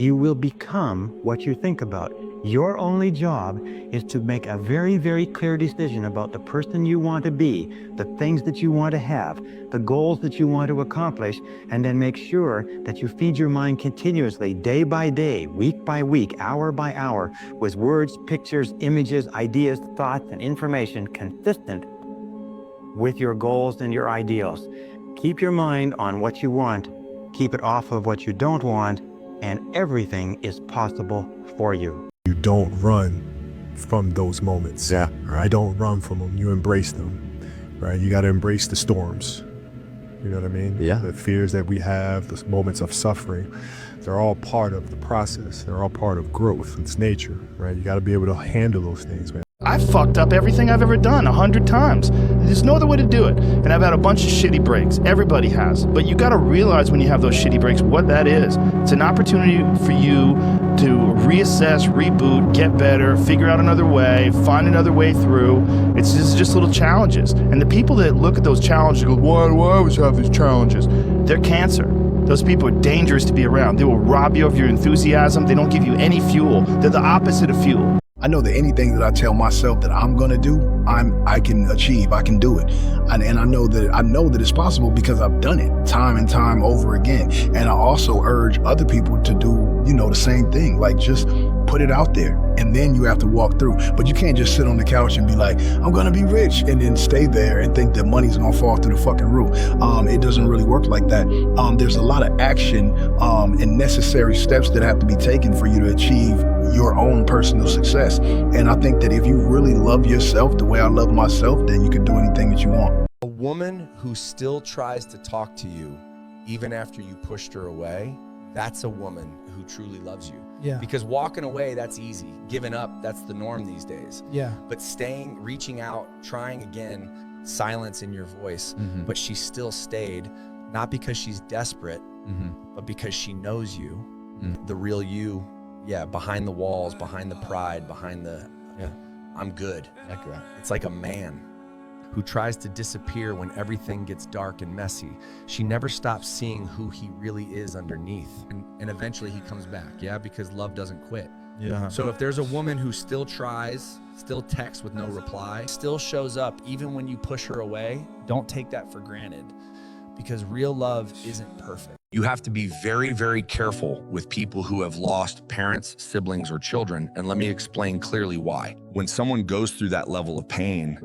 You will become what you think about. Your only job is to make a very, very clear decision about the person you want to be, the things that you want to have, the goals that you want to accomplish, and then make sure that you feed your mind continuously, day by day, week by week, hour by hour, with words, pictures, images, ideas, thoughts, and information consistent with your goals and your ideals. Keep your mind on what you want, keep it off of what you don't want, and everything is possible for you. You don't run from those moments. Yeah. Right? Don't run from them. You embrace them. Right? You got to embrace the storms. You know what I mean? Yeah. The fears that we have, the moments of suffering, they're all part of the process. They're all part of growth. It's nature, right? You got to be able to handle those things, man. I've fucked up everything I've ever done 100 times. There's no other way to do it. And I've had a bunch of shitty breaks. Everybody has. But you got to realize when you have those shitty breaks what that is. It's an opportunity for you to reassess, reboot, get better, figure out another way, find another way through. It's just little challenges. And the people that look at those challenges and go, why do I always have these challenges? They're cancer. Those people are dangerous to be around. They will rob you of your enthusiasm. They don't give you any fuel. They're the opposite of fuel. I know that anything that I tell myself that I'm gonna do, I can achieve, I can do it. And I know that it's possible because I've done it time and time over again. And I also urge other people to do, the same thing. Like, just put it out there, and then you have to walk through. But you can't just sit on the couch and be like, I'm gonna be rich, and then stay there and think that money's gonna fall through the fucking roof. It doesn't really work like that. There's a lot of action and necessary steps that have to be taken for you to achieve your own personal success. And I think that if you really love yourself the way I love myself, then you can do anything that you want. A woman who still tries to talk to you even after you pushed her away, that's a woman who truly loves you. Yeah. Because walking away, that's easy. Giving up, that's the norm these days. Yeah. But staying, reaching out, trying again, silence in your voice, but she still stayed, not because she's desperate, but because she knows you, the real you. Yeah, behind the walls, behind the pride, behind the, I'm good. It's like a man who tries to disappear when everything gets dark and messy. She never stops seeing who he really is underneath. And eventually he comes back, because love doesn't quit. Yeah. So if there's a woman who still tries, still texts with no reply, still shows up even when you push her away, don't take that for granted, because real love isn't perfect. You have to be very, very careful with people who have lost parents, siblings, or children, and let me explain clearly why. When someone goes through that level of pain,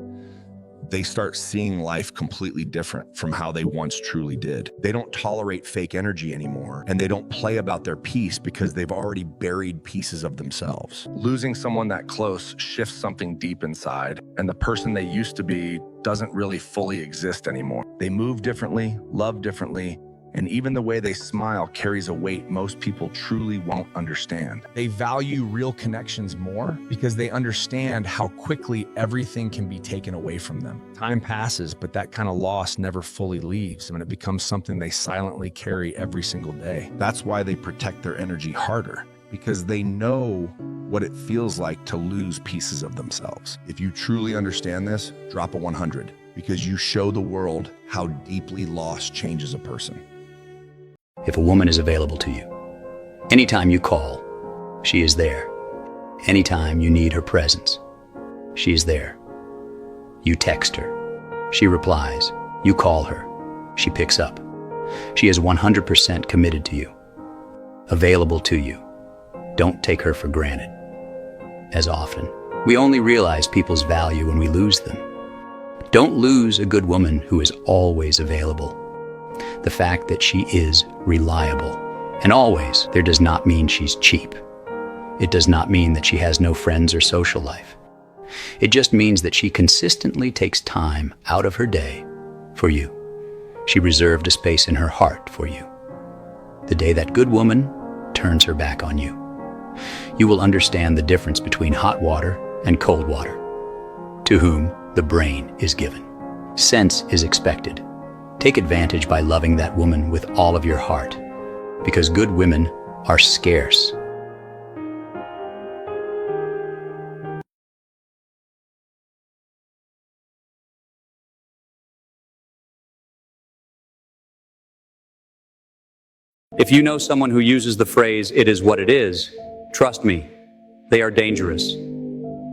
they start seeing life completely different from how they once truly did. They don't tolerate fake energy anymore, and they don't play about their peace because they've already buried pieces of themselves. Losing someone that close shifts something deep inside, and the person they used to be doesn't really fully exist anymore. They move differently, love differently, and even the way they smile carries a weight most people truly won't understand. They value real connections more because they understand how quickly everything can be taken away from them. Time passes, but that kind of loss never fully leaves, and it becomes something they silently carry every single day. That's why they protect their energy harder, because they know what it feels like to lose pieces of themselves. If you truly understand this, drop a 100, because you show the world how deeply loss changes a person. If a woman is available to you, anytime you call, she is there. Anytime you need her presence, she is there. You text her, she replies. You call her, she picks up. She is 100% committed to you, available to you. Don't take her for granted. As often, we only realize people's value when we lose them. Don't lose a good woman who is always available. The fact that she is reliable and always there does not mean she's cheap. It does not mean that she has no friends or social life. It just means that she consistently takes time out of her day for you. She reserved a space in her heart for you. The day that good woman turns her back on you, you will understand the difference between hot water and cold water, to whom the brain is given. Sense is expected. Take advantage by loving that woman with all of your heart, because good women are scarce. If you know someone who uses the phrase, "it is what it is," trust me, they are dangerous.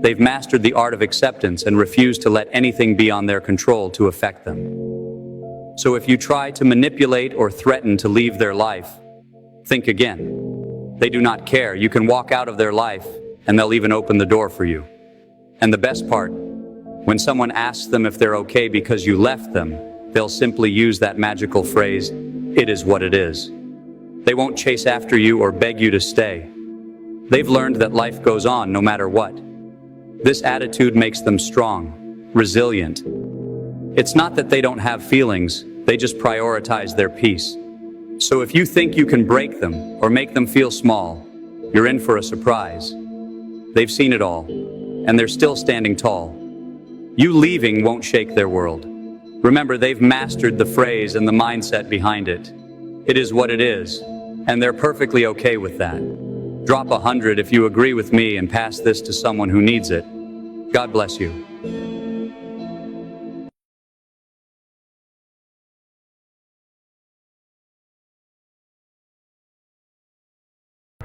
They've mastered the art of acceptance and refuse to let anything beyond their control to affect them. So if you try to manipulate or threaten to leave their life, think again. They do not care. You can walk out of their life, and they'll even open the door for you. And the best part, when someone asks them if they're okay because you left them, they'll simply use that magical phrase, "it is what it is." They won't chase after you or beg you to stay. They've learned that life goes on no matter what. This attitude makes them strong, resilient. It's not that they don't have feelings, they just prioritize their peace. So if you think you can break them or make them feel small, you're in for a surprise. They've seen it all, and they're still standing tall. You leaving won't shake their world. Remember, they've mastered the phrase and the mindset behind it. It is what it is, and they're perfectly okay with that. Drop 100 if you agree with me and pass this to someone who needs it. God bless you.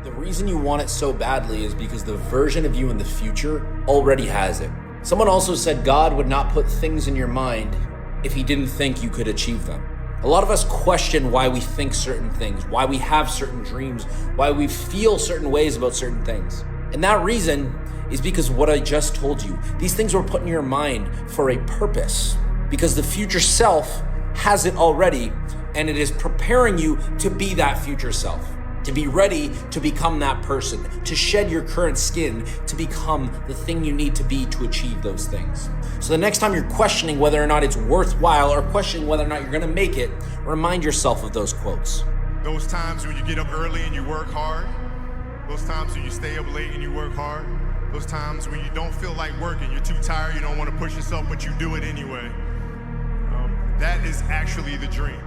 The reason you want it so badly is because the version of you in the future already has it. Someone also said God would not put things in your mind if he didn't think you could achieve them. A lot of us question why we think certain things, why we have certain dreams, why we feel certain ways about certain things. And that reason is because of what I just told you. These things were put in your mind for a purpose, because the future self has it already, and it is preparing you to be that future self, to be ready to become that person, to shed your current skin, to become the thing you need to be to achieve those things. So the next time you're questioning whether or not it's worthwhile or questioning whether or not you're gonna make it, remind yourself of those quotes. Those times when you get up early and you work hard, those times when you stay up late and you work hard, those times when you don't feel like working, you're too tired, you don't want to push yourself, but you do it anyway. That is actually the dream.